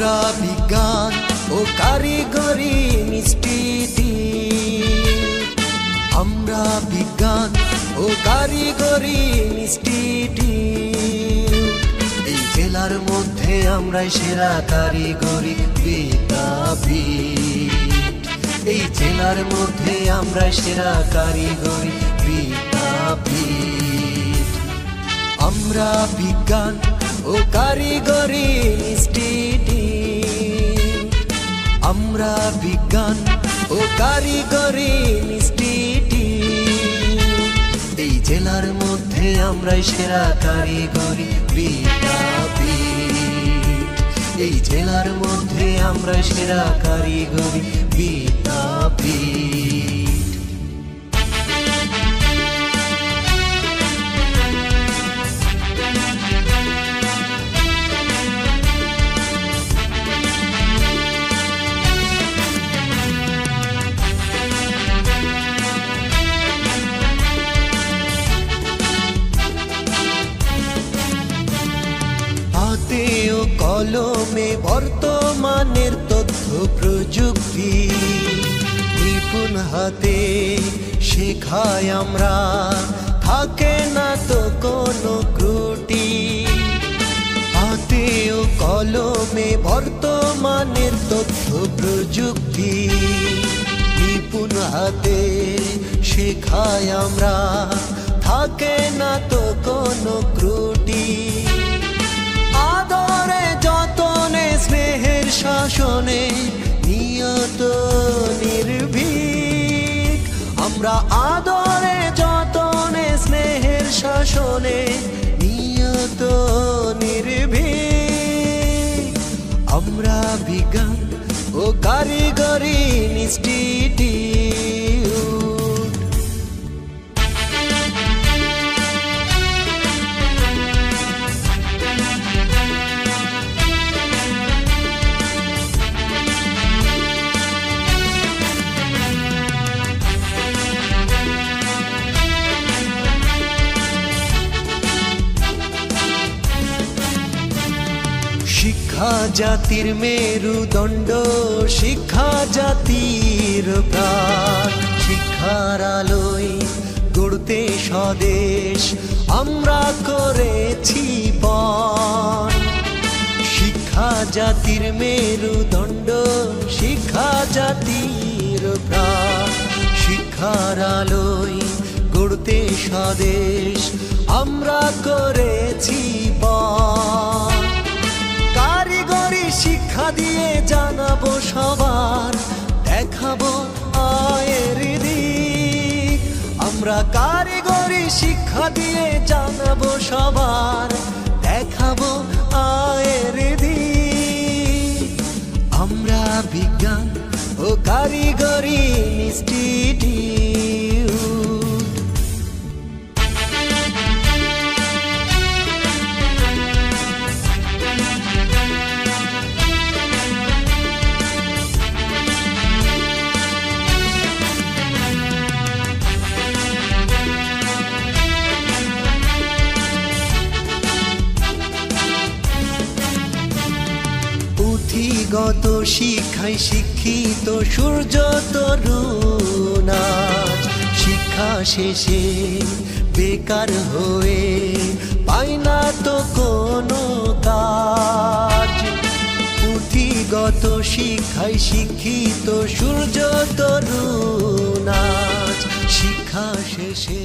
আমরা বিজ্ঞান ও কারিগরি ইনস্টিটিউট, আমরা বিজ্ঞান ও কারিগরি ইনস্টিটিউট। এই জেলার মধ্যে আমরাই সেরা কারিগরি বিদ্যাপীঠ, এই জেলার মধ্যে আমরাই সেরা কারিগরি বিদ্যাপীঠ। আমরা বিজ্ঞান ও কারিগরি ইনস্টিটিউট, আমরা বিজ্ঞান ও কারিগরি ইনস্টিটিউট। এই জেলার মধ্যে আমরাই সেরা কারিগরি বিদ্যাপীঠ, এই জেলার মধ্যে আমরাই সেরা কারিগরি বিদ্যাপীঠ। হাতে ও কলমে বর্তমানের তথ্য প্রযুক্তি, নিপুণ হাতে শেখায় আমরা, থাকে না তো কোনো ত্রুটি। হাতে ও কলমে বর্তমানের তথ্য প্রযুক্তি, নিপুণ হাতে শেখায় আমরা, থাকে না তো কোনো ত্রুটি। আদরে যতনে স্নেহের শাসনে নিয়ত নির্ভীক, আমরা আদরে যতনে স্নেহের শাসনে নিয়ত নির্ভীক। আমরা বিজ্ঞান ও কারিগরি ইনস্টিটিউট। শিক্ষা জাতির মেরুদণ্ড, শিক্ষা জাতির প্রাণ, শিক্ষার আলোয় গড়তে স্বদেশ আমরা করেছি পণ। শিক্ষা জাতির মেরুদণ্ড, শিক্ষা জাতির প্রাণ, শিক্ষার আলোয় গড়তে স্বদেশ আমরা করেছি পণ। কারিগরি শিক্ষা দিয়ে জানাবো সবার, দেখাবো আয়ের দিক। আমরা কারিগরি শিক্ষা দিয়ে জানাবো সবার, দেখাবো আয়ের দিক। আমরা বিজ্ঞান ও কারিগরি ইনস্টিটিউট। পুঁথিগত শিক্ষায় শিক্ষিত সূর্য তরুণ আজ শিক্ষা শেষে বেকার হয়ে পায় না তো কোনো কাজ। পুঁথিগত শিক্ষায় শিক্ষিত সূর্য তরুণ আজ শিক্ষা শেষে